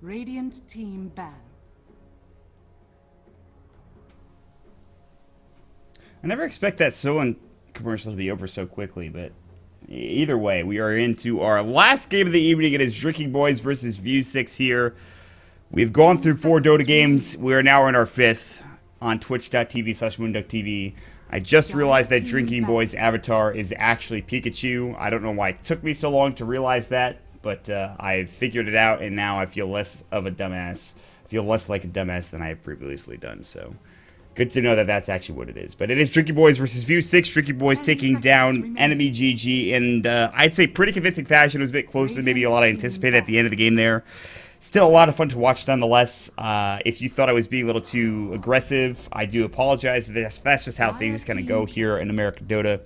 Radiant team ban. I never expect that Solon commercial to be over so quickly, but either way, we are into our last game of the evening. It is Drinking Boys versus Views6 here. We've gone through 4 Dota games. We are now in our 5th on twitch.tv/moon.tv. I just realized that Drinking Boys avatar is actually Pikachu. I don't know why it took me so long to realize that, but I figured it out, and now I feel less of a dumbass. I feel less like a dumbass than I have previously done, so good to know that that's actually what it is. But it is Drinking Boys versus Views6. Drinking Boys taking down enemy GG, and I'd say pretty convincing fashion. It was a bit closer than maybe a lot I anticipated at the end of the game there. Still a lot of fun to watch nonetheless. If you thought I was being a little too aggressive, I do apologize. But that's just how things kind of go here in American Dota.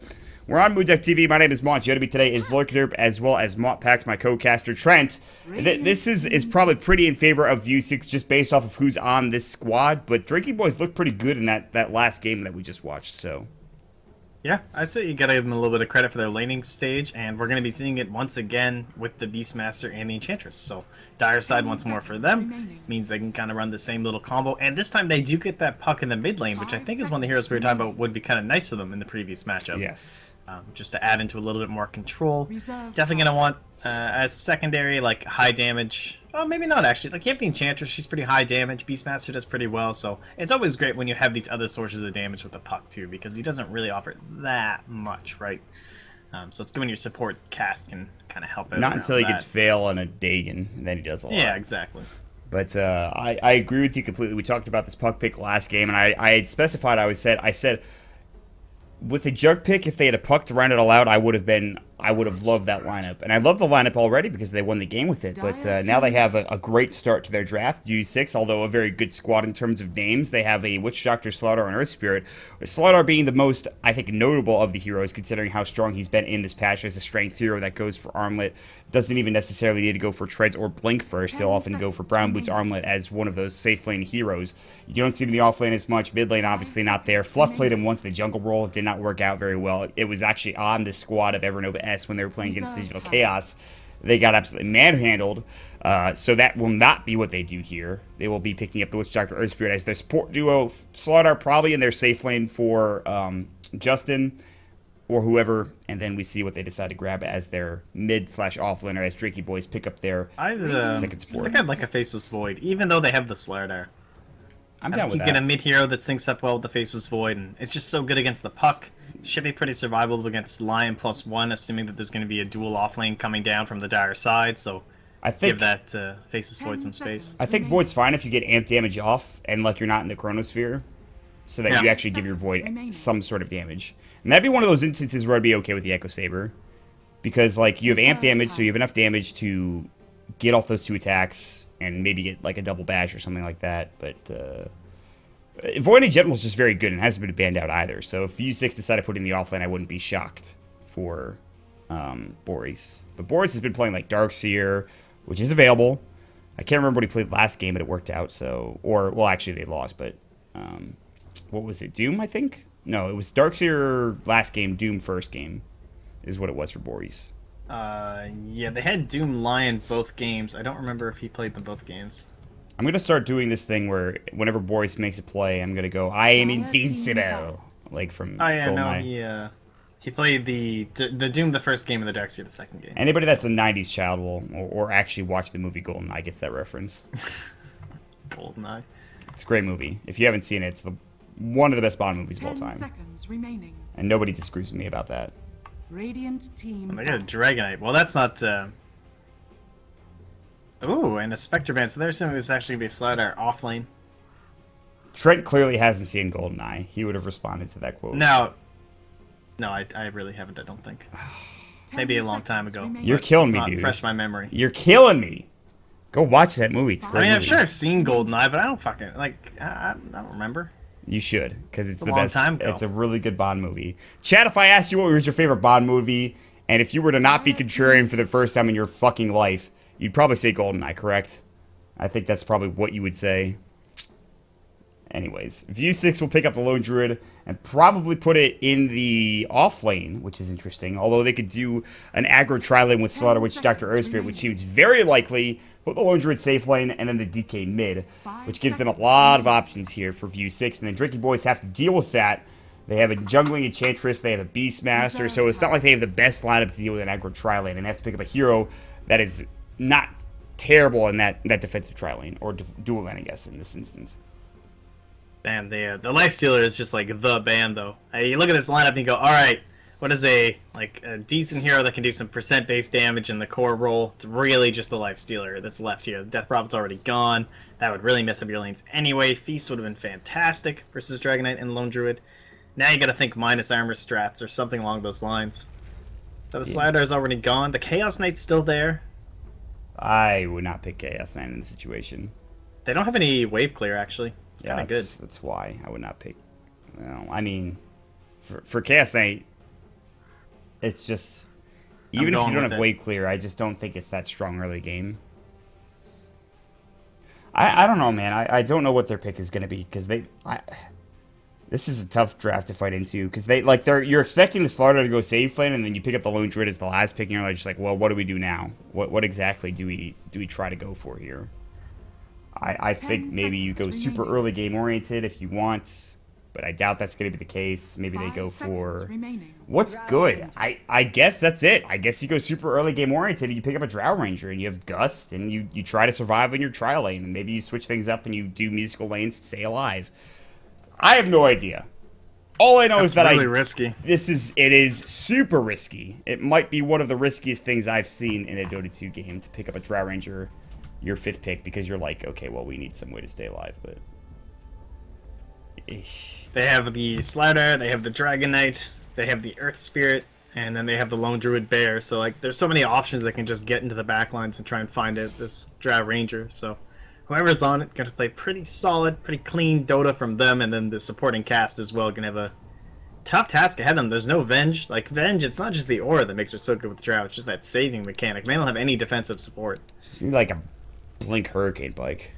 We're on Moon.tv. My name is Mont. Joining me today is Lurkderp as well as Montpax, my co-caster Trent. This is probably pretty in favor of Views6 just based off of who's on this squad. But Drinking Boys looked pretty good in that last game that we just watched. So yeah, I'd say you gotta give them a little bit of credit for their laning stage, and we're gonna be seeing it once again with the Beastmaster and the Enchantress. So dire side once more for them means they can kind of run the same little combo, and this time they do get that puck in the mid lane, which I think is one of the heroes we were talking about would be kind of nice for them in the previous matchup. yes. Just to add into a little bit more control. Definitely gonna want as secondary, like high damage. Oh, maybe not actually. Like you have the Enchantress, she's pretty high damage. Beastmaster does pretty well, so it's always great when you have these other sources of damage with the puck too, because he doesn't really offer that much, right? So it's good when your support cast can kind of help out. Not until he gets fail on a Dagon, and then he does a lot. Yeah, exactly. But I agree with you completely. We talked about this puck pick last game, and I had specified. I said. With a jug pick, if they had a puck to round it all out, I would have loved that lineup. And I love the lineup already because they won the game with it. But now they have a great start to their draft. Views6, although a very good squad in terms of names. They have a Witch Doctor, Slardar, and Earth Spirit. Slardar being the most, I think, notable of the heroes, considering how strong he's been in this patch as a strength hero that goes for Armlet. Doesn't even necessarily need to go for Treads or Blink first. They'll often go for Brown Boots Armlet as one of those safe lane heroes. You don't see him in the off lane as much. Mid lane, obviously not there. Fluff played him once in the jungle role. It did not work out very well. It was actually on the squad of Evernova S when they were playing against Digital Chaos. They got absolutely manhandled. So that will not be what they do here. They will be picking up the Witch Doctor Earth Spirit as their support duo. Slardar probably in their safe lane for Justin or whoever, and then we see what they decide to grab as their mid/off laner as Drinking Boys pick up their second support. I think I'd like a Faceless Void, even though they have the Slardar. I'm down with that. You get a mid hero that syncs up well with the Faceless Void, and it's just so good against the puck. Should be pretty survivable against Lion +1, assuming that there's going to be a dual off lane coming down from the dire side, so I think give that Faceless Void some space. I think Void's fine if you get amp damage off, and like you're not in the Chronosphere, so that you actually give your Void some sort of damage. And that'd be one of those instances where I'd be okay with the Echo Saber. Because, like, you have amp damage, so you have enough damage to get off those 2 attacks and maybe get, like, a double bash or something like that. But, Void in general is just very good and hasn't been banned out either. So if Views6 decide to put in the offlane, I wouldn't be shocked for Boris. But Boris has been playing, like, Darkseer, which is available. I can't remember what he played last game, but it worked out, so... Or, well, actually, they lost, but... what was it? Doom, I think? No, it was Darkseer last game, Doom first game, is what it was for Boris. Yeah, they had Doom Lion both games. I don't remember if he played them both games. I'm going to start doing this thing where whenever Boris makes a play, I'm going to go, I am invincible, like from GoldenEye. He played the Doom the first game and the Darkseer the second game. Anybody that's a 90s child will, or actually watch the movie GoldenEye gets that reference. GoldenEye. It's a great movie. If you haven't seen it, it's one of the best Bond movies of all time. And nobody disagrees with me about that. Radiant team. Oh, they got a Dragonite. Well, that's not... Ooh, and a Spectre Band. So they're assuming this is actually going to be a Slardar off lane. Trent clearly hasn't seen GoldenEye. He would have responded to that quote. No, I really haven't, I don't think. Maybe a long time ago. You're killing me, dude. Fresh my memory. You're killing me. Go watch that movie. It's great. I mean, I'm sure I've seen GoldenEye, but I don't fucking I don't remember. You should, because it's the long best. Time ago. It's a really good Bond movie. Chad, if I asked you what was your favorite Bond movie, and if you were to not be contrarian for the first time in your fucking life, you'd probably say GoldenEye, correct? I think that's probably what you would say. Anyways, Views6 will pick up the Lone Druid and probably put it in the off lane, which is interesting. Although they could do an aggro tri-lane with Slaughter Witch Doctor Earth Spirit, which seems very likely. put the Lone Druid safe lane, and then the DK mid, which gives them a lot of options here for Views6. And then Drinking Boys have to deal with that. They have a jungling Enchantress, they have a Beastmaster, so it's not like they have the best lineup to deal with an aggro tri-lane, and they have to pick up a hero that is not terrible in that defensive tri-lane, or dual lane, I guess, in this instance. Man, the Lifestealer is just like the band, though. You look at this lineup and you go, alright, what is a decent hero that can do some percent-based damage in the core role? It's really just the Lifestealer that's left here. The Death Prophet's already gone. That would really mess up your lanes anyway. Feast would have been fantastic versus Dragon Knight and Lone Druid. Now you gotta think minus armor strats or something along those lines. So the Slider is already gone. The Chaos Knight's still there. I would not pick Chaos Knight in this situation. They don't have any wave clear, actually. It's Yeah, kind of good. that's why I would not pick. Well, I mean, for Chaos Knight, it's just, even if you don't have wave clear, I just don't think it's that strong early game. I don't know, man. I don't know what their pick is going to be, because this is a tough draft to fight into, because you're expecting the Slaughter to go safe lane, and then you pick up the Lone Druid as the last pick, and you're just like, well, what do we do now? What exactly do we try to go for here? I think maybe you go super early game oriented if you want, but I doubt that's going to be the case. Maybe they go for what's good. I guess that's it. I guess you go super early game oriented and you pick up a Drow Ranger and you have Gust and you try to survive in your trial lane, and maybe you switch things up and you do musical lanes to stay alive. I have no idea. All I know is that really risky. It is super risky. It might be one of the riskiest things I've seen in a Dota 2 game, to pick up a Drow Ranger, your 5th pick, because you're like, okay, well, we need some way to stay alive, but they have the Slider, they have the Dragon Knight, they have the Earth Spirit, and then they have the Lone Druid Bear. So like, there's so many options that can just get into the backlines and try and find this Drow Ranger. So whoever's on it, going to play pretty solid, pretty clean Dota from them, and then the supporting cast as well going to have a tough task ahead of them. There's no Venge. Like, Venge, it's not just the aura that makes her so good with Drow, it's just that saving mechanic. They don't have any defensive support. You need like a Blink Hurricane Bike,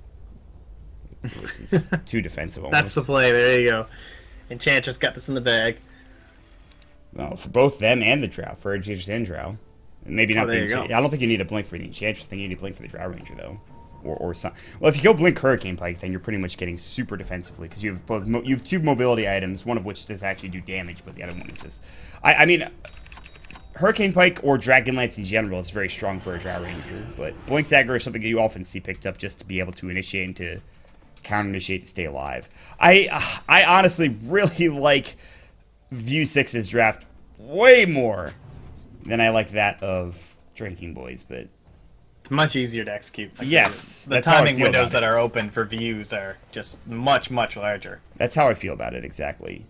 which is too defensive almost. That's the play, there you go. Enchantress got this in the bag. Well, for both them and the Drow, for Enchantress and Drow. And maybe not there the you go. I don't think you need a Blink for the Enchantress. I think you need a Blink for the Drow Ranger, though. Or some. Well, if you go Blink Hurricane Pike, then you're pretty much getting super defensively, because you have both. You have 2 mobility items, one of which does actually do damage, but the other one is just. I mean, Hurricane Pike or Dragon Lance in general is very strong for a Drow Ranger, but Blink Dagger is something you often see picked up just to be able to initiate and to counter-initiate to stay alive. I honestly really like Views6's draft way more than I like that of Drinking Boys, but it's much easier to execute. Like, yes, the timing windows that are open for views are just much larger. That's how I feel about it, exactly.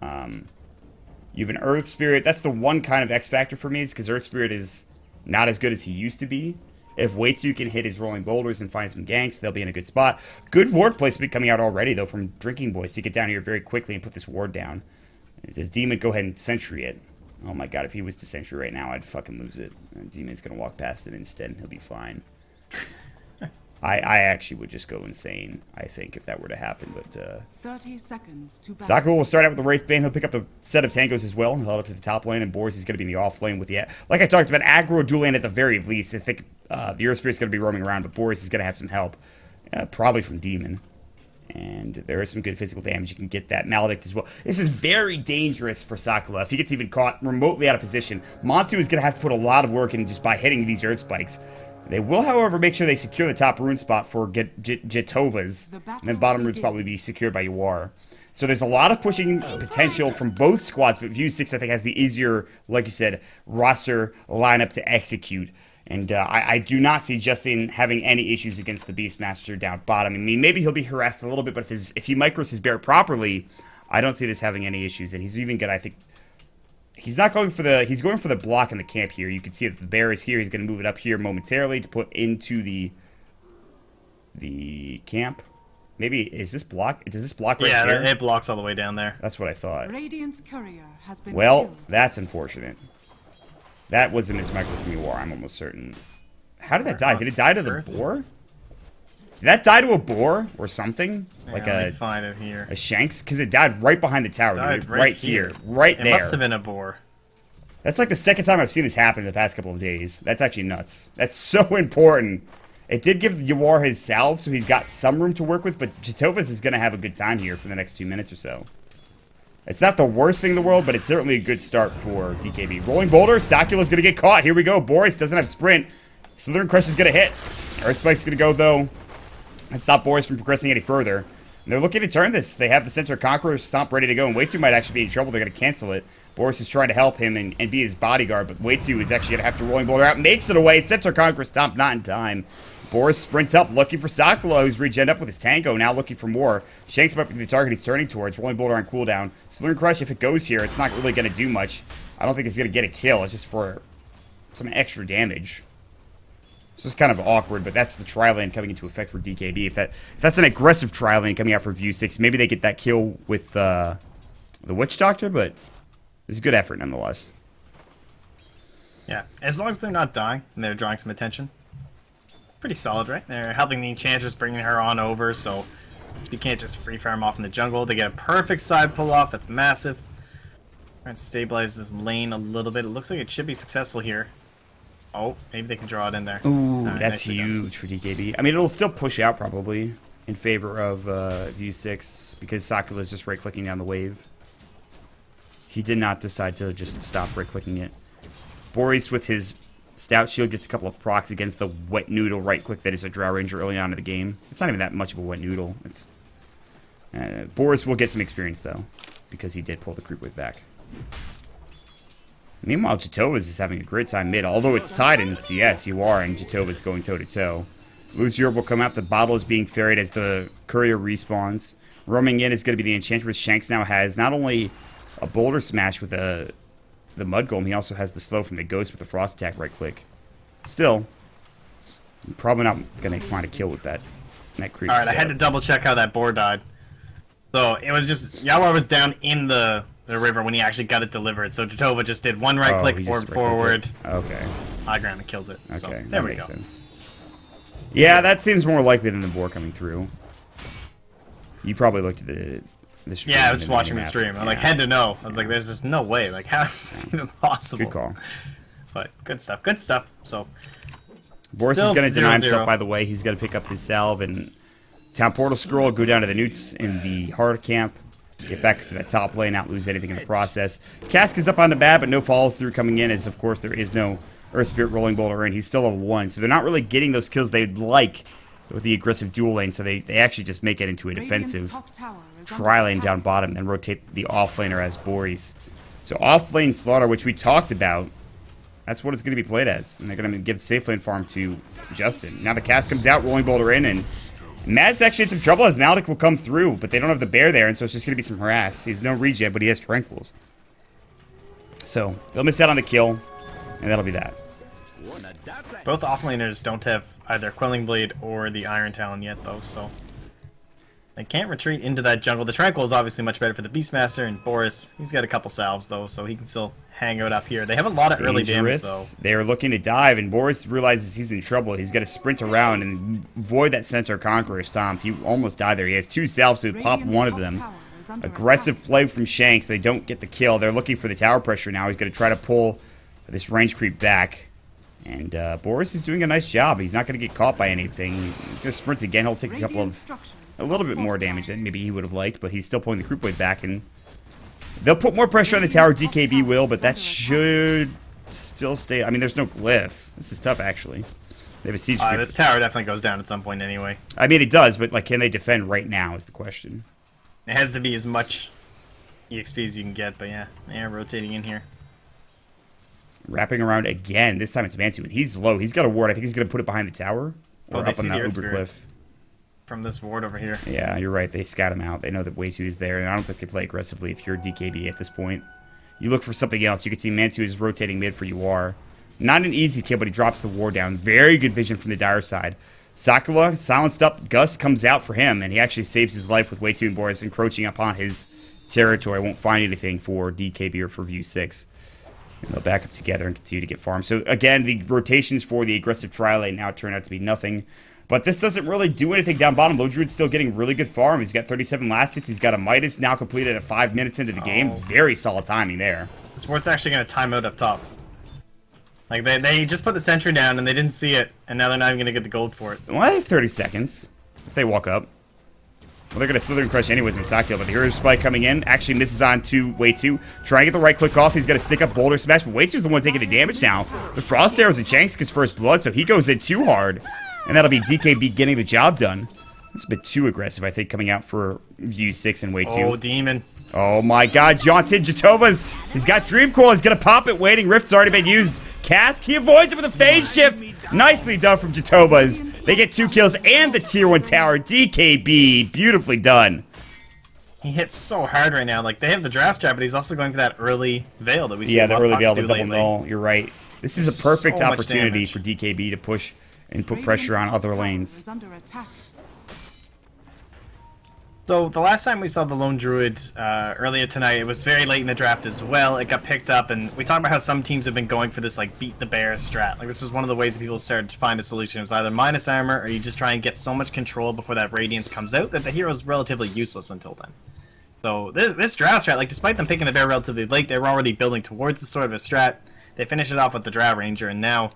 You have an Earth Spirit. That's the one kind of X factor for me, is because Earth Spirit is not as good as he used to be. If Wei2 can hit his rolling boulders and find some ganks, they'll be in a good spot. Good ward placement coming out already, though, from Drinking Boys to get down here very quickly and put this ward down. Does Demon go ahead and Sentry it? Oh my god, if he was to Sentry right now, I'd fucking lose it. Demon's gonna walk past it instead, and he'll be fine. I actually would just go insane, I think, if that were to happen, but 30 seconds to battle. Sakura will start out with the Wraith Bane. He'll pick up the set of Tangos as well. He'll head up to the top lane, and Boris is going to be in the off lane with the... Like I talked about, aggro dual lane at the very least. I think the Earth Spirit's going to be roaming around, but Boris is going to have some help, probably from Demon. And there is some good physical damage. You can get that Maledict as well. This is very dangerous for Sakura. If he gets even caught remotely out of position, Montu is going to have to put a lot of work in just by hitting these Earth Spikes. They will, however, make sure they secure the top rune spot for Jetovas, and then bottom rune spot will be secured by Yuar. So there's a lot of pushing potential from both squads, but Views6, I think, has the easier, like you said, roster lineup to execute. And I do not see Justin having any issues against the Beastmaster down bottom. I mean, maybe he'll be harassed a little bit, but if he micros his bear properly, I don't see this having any issues. And he's even good, I think. He's not going for he's going for the block in the camp here. You can see that the bear is here. He's going to move it up here momentarily to put into the camp. Maybe, does this block right here? Yeah, it blocks all the way down there. That's what I thought. Radiant's courier has been Well, killed. that's unfortunate. That was a mismicro from Yuar, I'm almost certain. How did that die? Did it die to the boar? Did that die to a boar or something? Like let me find it here. A Shanks? Because it died right behind the tower, dude. Right here. Right there. It must have been a boar. That's like the second time I've seen this happen in the past couple of days. That's actually nuts. That's so important. It did give Yawar his salve, so he's got some room to work with, but Jatovas is going to have a good time here for the next 2 minutes or so. It's not the worst thing in the world, but it's certainly a good start for DKB. Rolling Boulder, Sakula's going to get caught. Here we go. Boris doesn't have sprint. Slithering Crush is going to hit. Earth Spike's going to go, though, and stop Boris from progressing any further. And they're looking to turn this. They have the Center Conqueror stomp ready to go, and Wei2 might actually be in trouble. They're going to cancel it. Boris is trying to help him and be his bodyguard, but Wei2 is actually going to have to Rolling Boulder out. Makes it away. Center Conqueror stomp not in time. Boris sprints up, looking for Sakula, who's regen up with his Tango, now looking for more. Shanks might be the target he's turning towards. Rolling Boulder on cooldown. Slithering Crush, if it goes here, it's not really going to do much. I don't think it's going to get a kill. It's just for some extra damage. This is kind of awkward, but that's the tri-lane coming into effect for DKB. If that's an aggressive tri-lane coming out for Views6, maybe they get that kill with the Witch Doctor, but it's a good effort nonetheless. Yeah, as long as they're not dying and they're drawing some attention. Pretty solid, right? They're helping the Enchantress, bringing her on over, so you can't just free farm off in the jungle. They get a perfect side pull off. That's massive. Trying to stabilize this lane a little bit. It looks like it should be successful here. Oh, maybe they can draw it in there. Ooh, that's huge for DKB. I mean, it'll still push out probably in favor of Views6 because Sakula's just right-clicking down the wave. He did not decide to just stop right-clicking it. Boris with his Stout Shield gets a couple of procs against the Wet Noodle right-click that is a Drow Ranger early on in the game. It's not even that much of a Wet Noodle. It's Boris will get some experience, though, because he did pull the creep wave back. Meanwhile, Jatovas is having a great time mid. Although it's tied in CS, you are, and Jatovas going toe-to-toe. Loose Europe will come out. The bottle is being ferried as the courier respawns. Roaming in is going to be the Enchantress. Shanks now has not only a Boulder Smash with the Mud Golem, he also has the slow from the Ghost with the Frost Attack right-click. Still, I'm probably not going to find a kill with that creep. Alright, I had to double-check how that boar died. So, it was just... Yawar was down in the river when he actually got it delivered, so Jatova just did one right-click, forward. Okay. High ground and killed it. Okay, so, there that we makes go. sense. Yeah, that seems more likely than the boar coming through. You probably looked at the stream. Yeah, I was just watching the stream. I like had to know. I was like, "There's just no way. Like, how is this even possible?" Good call. But good stuff. Good stuff. So Boris is going to deny himself. By the way, he's going to pick up his salve and Town Portal Scroll, go down to the Newts in the hard camp, get back to that top lane, not lose anything in the process. Cask is up on the bat, but no follow through coming in, as of course there is no Earth Spirit Rolling Boulder in. He's still a 1, so they're not really getting those kills they'd like with the aggressive dual lane, so they actually just make it into a defensive tri-lane down bottom, then rotate the off-laner as Boris. So off-lane Slaughter, which we talked about, that's what it's going to be played as, and they're going to give the safe lane farm to Justin. Now the cast comes out, Rolling Boulder in, and Mad's actually in some trouble as Malik will come through, but they don't have the bear there, and so it's just going to be some harass. He has no regen, but he has Tranquils. So they'll miss out on the kill, and that'll be that. both offlaners don't have either Quelling Blade or the Iron Talon yet, though, so they can't retreat into that jungle. The Tranquil is obviously much better for the Beastmaster, and Boris, he's got a couple salves, though, so he can still hang out up here. They have a lot of early damage, though. They are looking to dive, and Boris realizes he's in trouble. He's got to sprint around and avoid that Centaur Conqueror stomp. He almost died there. He has two salves, so he popped one of them. Aggressive play from Shanks. They don't get the kill. They're looking for the tower pressure now. He's going to try to pull this range creep back. And Boris is doing a nice job. He's not going to get caught by anything. He's going to sprint again. He'll take a little bit more damage than maybe he would have liked, but he's still pulling the creep wave back. And they'll put more pressure on the tower. DKB will, but that should still stay. I mean, there's no glyph. This is tough, actually. They have a siege creep. This tower definitely goes down at some point anyway. I mean, it does, but like, can they defend right now is the question. It has to be as much EXP as you can get, but yeah, rotating in here. Wrapping around again. This time it's Mansu, and he's low. He's got a ward. I think he's going to put it behind the tower or up on that Uber cliff. From this ward over here. Yeah, you're right. They scout him out. They know that Wei2 is there, and I don't think they play aggressively if you're DKB at this point. You look for something else. You can see Mansu is rotating mid for UR. Not an easy kill, but he drops the ward down. Very good vision from the Dire side. Sakura, silenced up. Gus comes out for him, and he actually saves his life with Wei2 and Boris encroaching upon his territory. Won't find anything for DKB or for Views6. And they'll back up together and continue to get farmed. So, again, the rotations for the aggressive tri-lane now turn out to be nothing. But this doesn't really do anything down bottom. Low Druid's still getting really good farm. He's got 37 last hits. He's got a Midas now completed at 5 minutes into the game. Very solid timing there. This ward's actually going to time out up top. Like, they just put the sentry down and they didn't see it, and now they're not even going to get the gold for it. Well, I have 30 seconds if they walk up. Well, they're going to Slither and Crush anyways in Sakio, but the Hero Spike coming in actually misses on to Way2. Trying to get the right click off. He's going to stick up Boulder Smash, but Way2's the one taking the damage now. The Frost Arrows and Shanks gets first blood, so he goes in too hard. And that'll be DKB getting the job done. That's a bit too aggressive, I think, coming out for Views6 and Way2. Oh, Demon. Oh my god, Jaunted, Jatova's, he's got Dream Coil, he's gonna pop it, waiting, Rift's already been used. Cask, he avoids it with a phase shift. Nicely done from Jatova's. They get 2 kills and the tier 1 tower, DKB, beautifully done. He hits so hard right now, like they have the draft strat, but he's also going for that early Veil that we see. Yeah, the early Veil, the double lately. null, you're right. This is a perfect So much opportunity damage. for DKB to push and put pressure on other lanes. Is under attack. So the last time we saw the Lone Druid earlier tonight, it was very late in the draft as well. It got picked up, and we talked about how some teams have been going for this like beat the bear strat. Like this was one of the ways that people started to find a solution. It was either minus armor, or you just try and get so much control before that Radiance comes out that the hero's relatively useless until then. So this draft strat, like despite them picking the bear relatively late, they were already building towards this sort of a strat. They finish it off with the Drow Ranger, and now,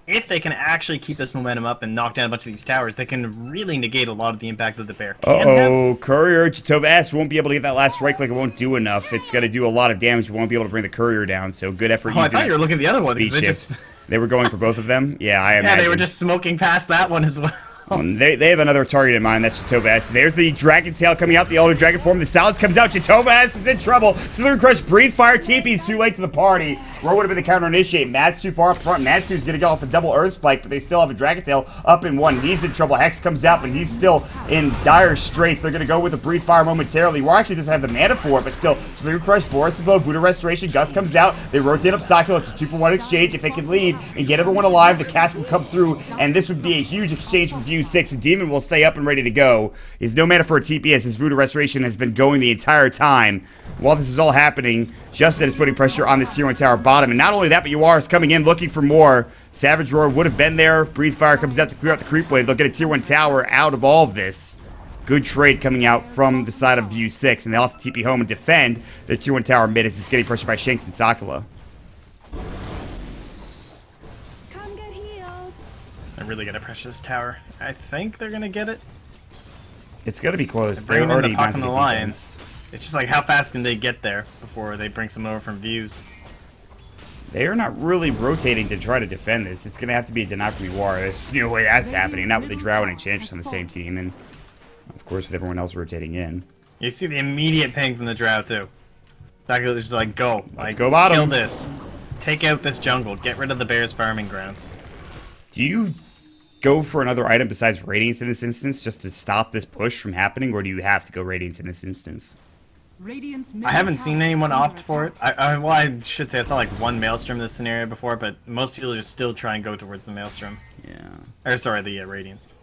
if they can actually keep this momentum up and knock down a bunch of these towers, they can really negate a lot of the impact that the bear can have. Courier, Jatova S won't be able to get that last right click, it won't do enough. It's going to do a lot of damage, but won't be able to bring the Courier down, so good effort Oh, I using thought you were looking at the other one. speed They, shift. just, They were going for both of them? Yeah, I yeah, imagine. they were just smoking past that one as well. They have another target in mind, that's Jatova S. There's the Dragon Tail coming out, the Elder Dragon form. The Silence comes out, Jatova S is in trouble. Slither Crush, Breathe Fire, TP's too late to the party. Roar would have been the counter initiate. Matt's too far up front. Matsu's going to go off a double Earth Spike, but they still have a Dragon Tail up in one. He's in trouble. Hex comes out, but he's still in dire straits. They're going to go with the Breathe Fire momentarily. War actually doesn't have the mana for it, but still, Slither Crush, Boris is low, Voodoo Restoration, Gus comes out. They rotate up Sakura. It's a 2-for-1 exchange. If they can lead and get everyone alive, the cast will come through, and this would be a huge exchange for Views6, and Demon will stay up and ready to go. He has no mana for a TP as his Voodoo Restoration has been going the entire time. While this is all happening, Justin is putting pressure on this tier 1 tower bottom, and not only that, but Yuar is coming in looking for more. Savage Roar would have been there. Breathe Fire comes out to clear out the creep wave. They'll get a tier 1 tower out of all of this. Good trade coming out from the side of Views6, and they'll have to TP home and defend the tier 1 tower mid as it's getting pressured by Shanks and Sakura. Come get healed. They're really going to pressure this tower. I think they're going to get it. It's going to be close. They're bringing in the puck mounting and the a Lions. defense. It's just like, how fast can they get there before they bring someone over from Views? They are not really rotating to try to defend this. It's going to have to be a deny from Yuar. There's no way that's happening. Not with the Drow and Enchantress on the same team, and of course with everyone else rotating in. You see the immediate ping from the Drow, too. Sakura is just like, go. Let's go bottom. Kill this. Take out this jungle. Get rid of the bear's farming grounds. Do you go for another item besides Radiance in this instance just to stop this push from happening, or do you have to go Radiance in this instance? Radiant's I haven't seen anyone middle tower opt is for under it. Well, I should say I saw like one Maelstrom in this scenario before, but most people just still try and go towards the Maelstrom. Yeah, Or sorry, the Radiance.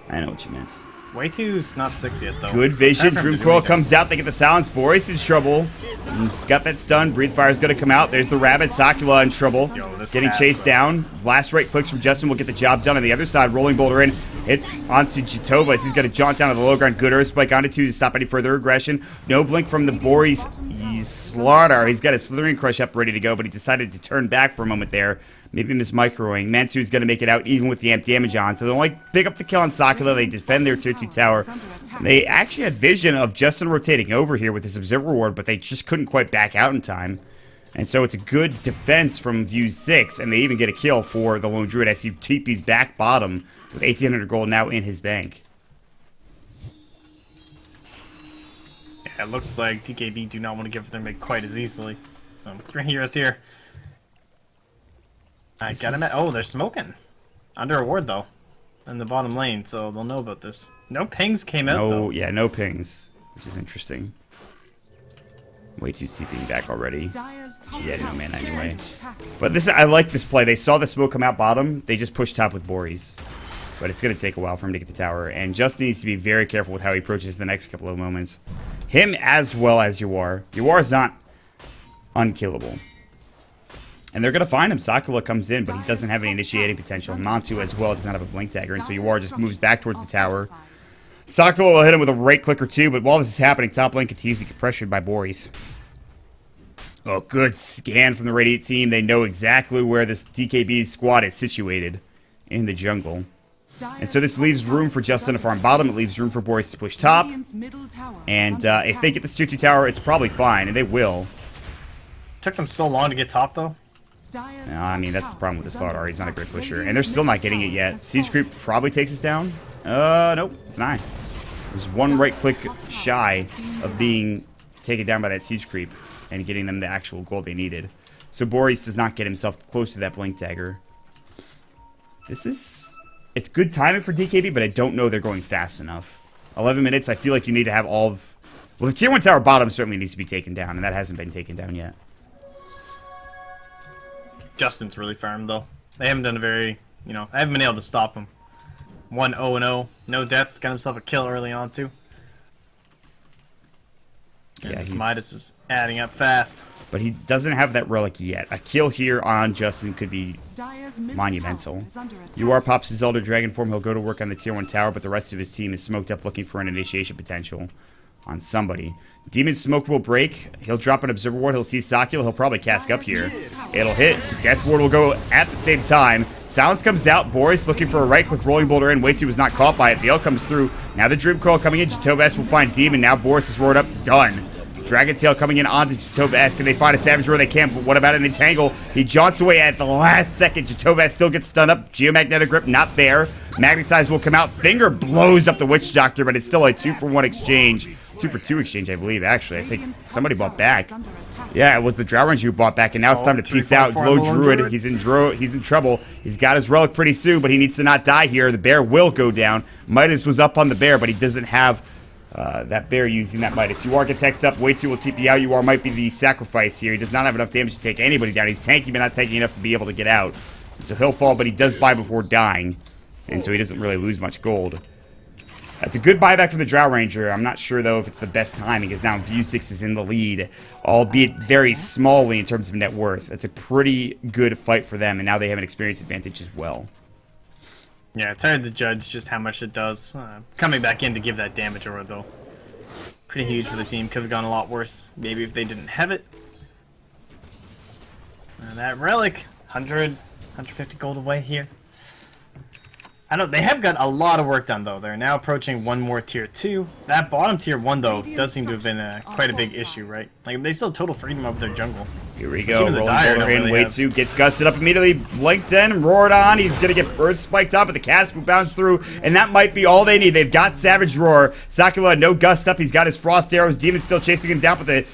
I know what you meant. Way two's not 6 yet, though. Good So vision. time for him Dream to do Coil anything. comes out. They get the silence. Boris in trouble. He's got that stun. Breathe Fire's going to come out. There's the Rabbit. Sakura in trouble. Yo, this Getting cast, chased though. down. Last right clicks from Justin will get the job done. On the other side, Rolling Boulder in. It's onto Jatova. He's going to jaunt down to the low ground. Good Earth Spike onto 2 to stop any further aggression. No blink from the Boris. He's Slaughter. He's got a Slithering Crush up ready to go, but he decided to turn back for a moment there. Maybe mismicroing. Mansu's going to make it out even with the amp damage on. So they'll only pick up the kill on Sakura. They defend their tier 2 tower. They actually had vision of Justin rotating over here with his Observer Ward, but they just couldn't quite back out in time. And so it's a good defense from Views6, and they even get a kill for the Lone Druid as he TP's back bottom with 1,800 gold now in his bank. Yeah, it looks like DKB do not want to give them it quite as easily. So, 3 heroes here. I got him at... Oh, they're smoking. Under a ward, though. In the bottom lane, so they'll know about this. No pings came out, though. Yeah, no pings, which is interesting. Way too CPing back already. Dire's top Yeah, no tower mana is anyway. under attack. But this, I like this play. They saw the smoke come out bottom. They just pushed top with Boris. But it's going to take a while for him to get the tower. And Justin needs to be very careful with how he approaches the next couple of moments. Him as well as Yuar. Yuar is not unkillable. And they're going to find him. Sakura comes in, but he doesn't have any initiating potential. Mantu as well does not have a blink dagger. And so Yuar just moves back towards the tower. Sakura will hit him with a right click or two. But while this is happening, top lane continues to get pressured by Boris. Oh, good scan from the Radiant team. They know exactly where this DKB squad is situated in the jungle. And so this leaves room for Justin to farm bottom. It leaves room for Boris to push top. And if they get this 2-2 tower, it's probably fine, and they will. Took them so long to get top, though. No, I mean, that's the problem with the Slardar. He's not a great pusher. And they're still not getting it yet. Siege Creep probably takes us down. Nope, it's 9. There's one right click shy of being taken down by that Siege Creep and getting them the actual goal they needed. So Boris does not get himself close to that Blink Dagger. It's good timing for DKB, but I don't know they're going fast enough. 11 minutes, I feel like you need to have all of... Well, the tier 1 tower bottom certainly needs to be taken down, and that hasn't been taken down yet. Justin's really firm, though. They haven't done a very... I haven't been able to stop him. 1-0-0. No deaths. Got himself a kill early on, too. And Yeah, this Midas is adding up fast. But he doesn't have that relic yet. A kill here on Justin could be monumental. UR pops his Elder Dragon form. He'll go to work on the tier 1 tower, but the rest of his team is smoked up looking for an initiation potential on somebody. Demon's smoke will break. He'll drop an Observer Ward. He'll see Sakula. He'll probably cask up here. It'll hit. Death Ward will go at the same time. Silence comes out. Boris looking for a right-click Rolling Boulder in. Waitsu was not caught by it. Veil comes through. Now the Dream Coil coming in. Jatoves will find Demon. Now Boris is roared up. Done. Dragon Tail coming in onto Jatoves. Can they find a Savage Roar? They can't, but what about an Entangle? He jaunts away at the last second. Jatoves still gets stunned up. Geomagnetic Grip not there. Magnetize will come out. Finger blows up the Witch Doctor, but it's still a 2-for-1 exchange. 2-for-2 exchange, I believe, actually. I think somebody bought back. Yeah, it was the Drow Ranger who bought back, and now it's time to peace out. Glow Druid, he's in trouble. He's got his relic pretty soon, but he needs to not die here. The bear will go down. Midas was up on the bear, but he doesn't have that bear using that Midas. UR gets hexed up. Waitsu will TP out. UR might be the sacrifice here. He does not have enough damage to take anybody down. He's tanky, but not tanky enough to be able to get out. And so he'll fall, but he does buy before dying. And so he doesn't really lose much gold. That's a good buyback for the Drow Ranger. I'm not sure, though, if it's the best timing, because now Views6 is in the lead, albeit very smallly in terms of net worth. It's a pretty good fight for them, and now they have an experience advantage as well. Yeah, it's hard to judge just how much it does. Coming back in to give that damage over, though. Pretty huge for the team. Could have gone a lot worse, maybe if they didn't have it. And that relic, 100, 150 gold away here. They have got a lot of work done, though. They're now approaching one more tier 2. That bottom tier 1, though, does seem to have been quite a big issue, right? Like, they still have total freedom over their jungle. Here we go. Rolling Boulder in. Waitsu gets gusted up immediately. Blinked in, roared on. He's going to get Earth spiked up, but the cast will bounce through, and that might be all they need. They've got Savage Roar. Sakula, no gust up. He's got his Frost Arrows. Demon still chasing him down, but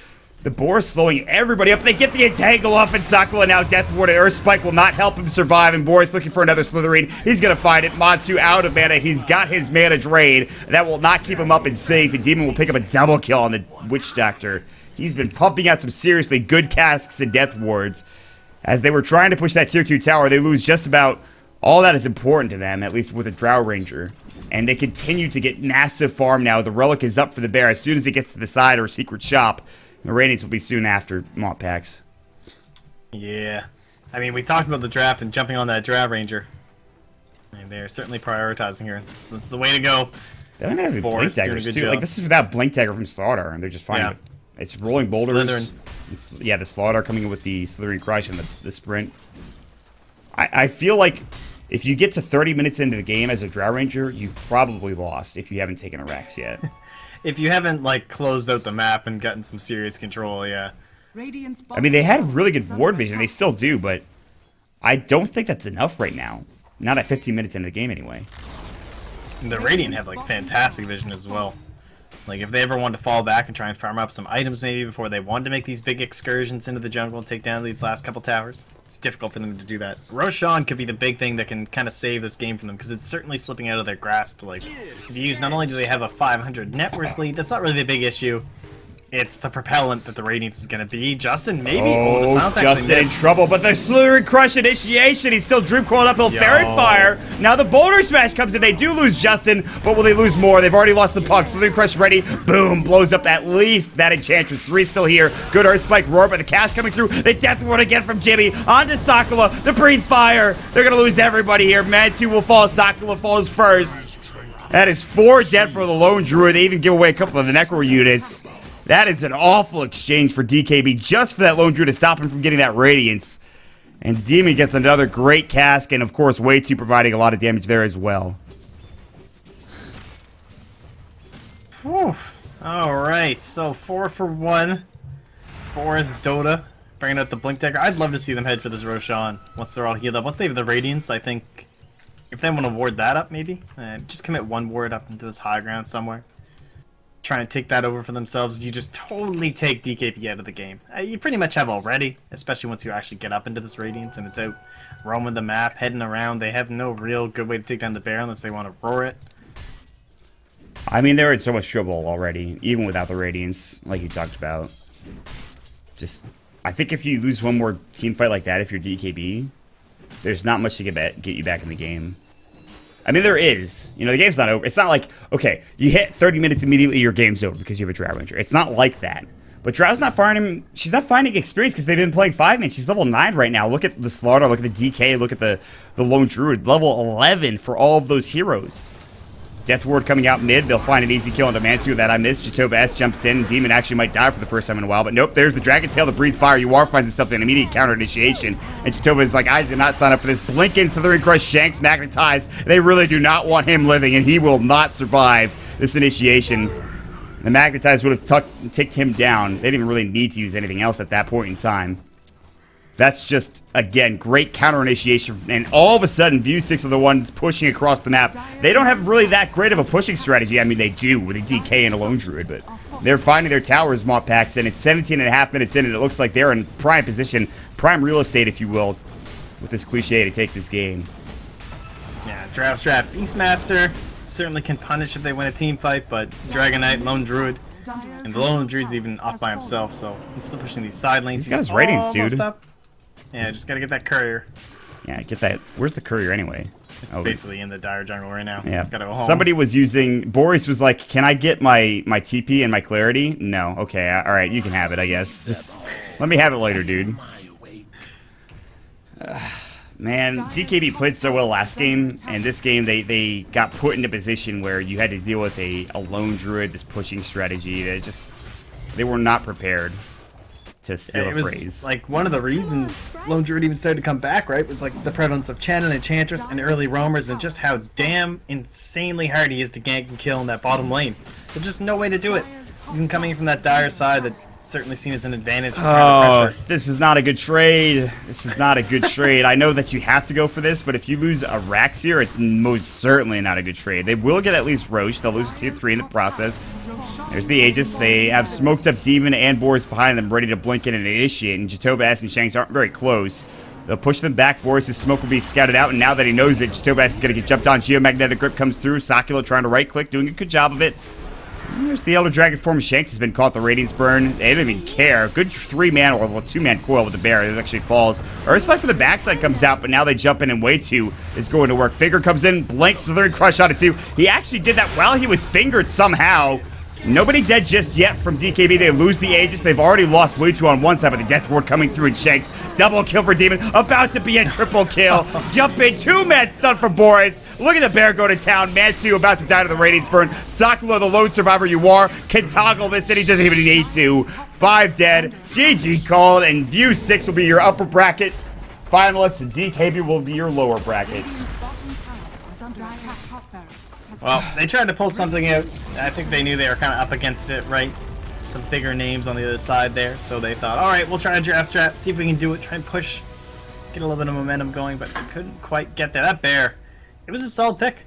the boar slowing everybody up. They get the Entangle off, and Sakula now Death Ward. Earth Spike will not help him survive, and Boris looking for another Slitherine. He's going to find it. Matsu out of mana. He's got his mana drain. That will not keep him up and safe, and Demon will pick up a double kill on the Witch Doctor. He's been pumping out some seriously good casks and Death Wards. As they were trying to push that tier 2 tower, they lose just about all that is important to them, at least with a Drow Ranger. And they continue to get massive farm now. The Relic is up for the bear as soon as it gets to the side or secret shop. The Radiants will be soon after Mont Packs. Yeah. I mean, we talked about the draft and jumping on that Drow Ranger. And they're certainly prioritizing here. So that's the way to go. They don't even have Blink Daggers, too. Like, this is without Blink Dagger from Slaughter, and they're just fine with it. It's Rolling Boulders. Yeah, the Slaughter coming in with the Slithering Crush and the Sprint. I feel like if you get to 30 minutes into the game as a Drow Ranger, you've probably lost if you haven't taken a Rex yet. If you haven't, like, closed out the map and gotten some serious control, yeah. I mean, they had really good ward vision. They still do, but I don't think that's enough right now. Not at 15 minutes into the game, anyway. And the Radiant have, like, fantastic vision as well. Like, if they ever wanted to fall back and try and farm up some items maybe before they wanted to make these big excursions into the jungle and take down these last couple towers, it's difficult for them to do that. Roshan could be the big thing that can kind of save this game for them, because it's certainly slipping out of their grasp. Like, Views, not only do they have a 500 net worth lead, that's not really the big issue. It's the propellant that the Radiance is going to be. Justin, maybe. Oh, Justin in trouble, but the Slithering Crush initiation. He's still Droop Coiled up. He'll Ferret Fire. Now the Boulder Smash comes in. They do lose Justin, but will they lose more? They've already lost the puck. Slithering Crush ready. Boom. Blows up at least that Enchantress. 3 still here. Good Earth Spike. Roar, but the cast coming through. The Death Ward again from Jimmy. Onto Sakula. The Breathe Fire. They're going to lose everybody here. Mantu will fall. Sakula falls first. That is 4 dead for the Lone Druid. They even give away a couple of the Necro units. That is an awful exchange for DKB just for that Lone Druid to stop him from getting that Radiance. And Demon gets another great cask, and of course, Way2 providing a lot of damage there as well. Whew. Alright, so 4 for 1. Boris, Dota, bringing out the Blink Dagger. I'd love to see them head for this Roshan once they're all healed up. Once they have the Radiance, I think if they want to ward that up, maybe. Just commit one ward up into this high ground somewhere. Trying to take that over for themselves. You just totally take DKP out of the game. You pretty much have already, especially once you actually get up into this Radiance and it's out roaming the map, heading around. They have no real good way to take down the bear unless they want to roar it. I mean, they're in so much trouble already, even without the Radiance, like you talked about. Just, I think if you lose one more team fight like that, if you're DKB, there's not much to get you back in the game. I mean, there is. You know, the game's not over. It's not like, okay, you hit 30 minutes immediately, your game's over because you have a Drow Ranger. It's not like that. But Drow's not finding, she's not finding experience because they've been playing 5-man. She's level 9 right now. Look at the Slaughter, look at the DK, look at the Lone Druid. Level 11 for all of those heroes. Death Ward coming out mid. They'll find an easy kill on Demansu that I missed. Jatova S jumps in. Demon actually might die for the first time in a while. But nope, there's the Dragon Tail, the Breathe Fire. Yuar finds himself in immediate counter initiation. And Jatova is like, I did not sign up for this. Blinken, Slithering Crush, Shanks, Magnetize. They really do not want him living, and he will not survive this initiation. The Magnetize would have ticked him down. They didn't really need to use anything else at that point in time. That's just, again, great counter initiation. And all of a sudden, Views6 are the ones pushing across the map. They don't have really that great of a pushing strategy. I mean, they do with a DK and a Lone Druid, but they're finding their towers mod packs, and it's 17.5 minutes in, and it looks like they're in prime position, prime real estate, if you will, with this cliche to take this game. Yeah, Draft Strap, Beastmaster certainly can punish if they win a team fight, but Dragon Knight, Lone Druid, and the Lone Druid's even off by himself, so he's still pushing these side lanes. He's got his ratings, dude. Up. Yeah, just gotta get that courier. Yeah, get that. Where's the courier anyway? It's basically in the dire jungle right now. Yeah. It's gotta go home. Somebody was using. Boris was like, "Can I get my TP and my clarity?" No. Okay. All right. You can have it. I guess. Just let me have it later, dude. Man, DKB played so well last game, and this game they got put in a position where you had to deal with a Lone Druid, this pushing strategy. They were not prepared. To steal a phrase. Was like one of the reasons Lone Druid even started to come back, right? Was like the prevalence of Chen and Enchantress and early roamers, and just how damn insanely hard he is to gank and kill in that bottom lane. There's just no way to do it. Even coming from that dire side, that's certainly seen as an advantage. Oh, this is not a good trade. This is not a good trade. I know that you have to go for this, but if you lose a Rax here, it's most certainly not a good trade. They will get at least Roche. They'll lose a tier 3 in the process. There's the Aegis. They have smoked up Demon and Boris behind them, ready to blink in and initiate. And Jatova S and Shanks aren't very close. They'll push them back. Boris' smoke will be scouted out, and now that he knows it, Jatova S is going to get jumped on. Geomagnetic Grip comes through. Sakula trying to right-click, doing a good job of it. There's the Elder Dragon form of Shanks has been caught the Radiance Burn. They don't even care. Good 3-man or 2-man coil with the bear. It actually falls. Earthspike for the backside comes out, but now they jump in and Way2 is going to work. Figure comes in, blanks the third crush on it too. He actually did that while he was fingered somehow. Nobody dead just yet from DKB. They lose the Aegis. They've already lost Way2 on one side, but the Death Ward coming through in Shanks. Double kill for Demon. About to be a triple kill. Jump in. 2-man stun for Boris. Look at the bear go to town. Mantu about to die to the Radiance Burn. Sakula, the lone survivor you are, can toggle this, and he doesn't even need to. 5 dead. GG called, and Views6 will be your upper bracket finalists, and DKB will be your lower bracket. Well, they tried to pull something out. I think they knew they were kind of up against it, right? Some bigger names on the other side there, so they thought, all right, we'll try a draft strat, see if we can do it, try and push, get a little bit of momentum going, but they couldn't quite get there. That bear, it was a solid pick.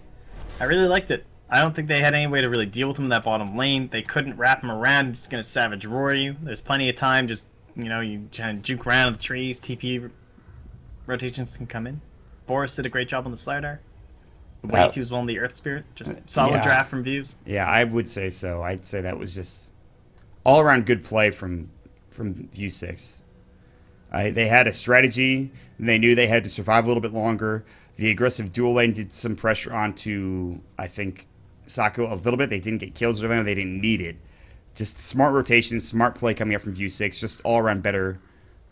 I really liked it. I don't think they had any way to really deal with him in that bottom lane. They couldn't wrap him around, just going to Savage Roar you. There's plenty of time, just, you know, you try and juke around the trees, TP rotations can come in. Boris did a great job on the Slardar. Way2 as well in the Earth Spirit. Just solid draft from Views. Yeah, I would say so. I'd say that was just all around good play from Views6. They had a strategy. And they knew they had to survive a little bit longer. The aggressive dual lane did some pressure onto, I think, Sakura a little bit. They didn't get kills or anything. They didn't need it. Just smart rotation, smart play coming up from Views6. Just all around better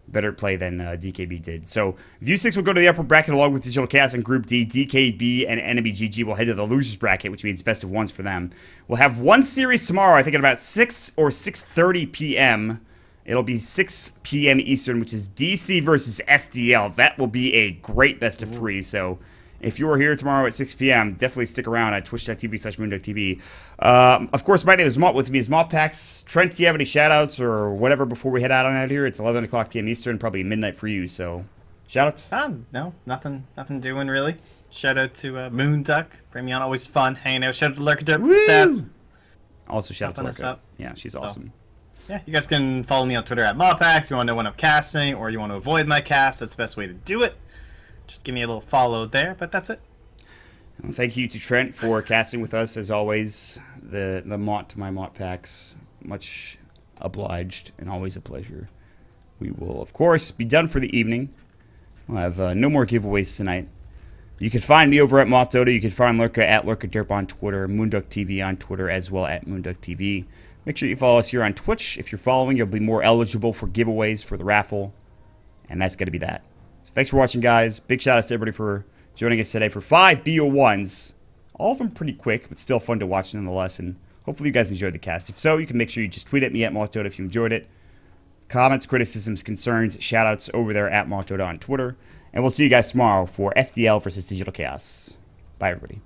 better play than DKB did. So Views6 will go to the upper bracket along with Digital Chaos in Group D. DKB and Enemy GG will head to the losers bracket, which means best of ones for them. We'll have one series tomorrow, I think at about 6 or 6:30 p.m. It'll be 6 p.m. Eastern, which is DC versus FDL. That will be a great best of 3. So if you are here tomorrow at 6 p.m., definitely stick around at twitch.tv/moonducktv. Of course, my name is Mott. With me is Mottpax. Trent, do you have any shout-outs or whatever before we head out on out here? It's 11 o'clock p.m. Eastern, probably midnight for you. So, shout-outs? No, nothing doing really. Shout out to Moonduck. Bring me on, always fun hanging out. Shout out to Lurker Dirt for the stats. Also, shout out to Helping us Lurker. out. Yeah, she's awesome. Yeah, you guys can follow me on Twitter at Mottpax. If you want to know when I'm casting or you want to avoid my cast, that's the best way to do it. Just give me a little follow there, but that's it. Well, thank you to Trent for casting with us, as always. The Mott to my Mottpax. Much obliged and always a pleasure. We will, of course, be done for the evening. We'll have no more giveaways tonight. You can find me over at MottDota. You can find Lurker at LurkerDerp on Twitter, MoonduckTV on Twitter, as well at MoonduckTV. Make sure you follow us here on Twitch. If you're following, you'll be more eligible for giveaways for the raffle. And that's going to be that. So thanks for watching, guys. Big shout out to everybody for joining us today for 5 BO1s. All of them pretty quick, but still fun to watch nonetheless. And hopefully you guys enjoyed the cast. If so, you can make sure you just tweet at me at MottDota if you enjoyed it. Comments, criticisms, concerns, shout outs over there at MottDota on Twitter. And we'll see you guys tomorrow for FDL versus Digital Chaos. Bye, everybody.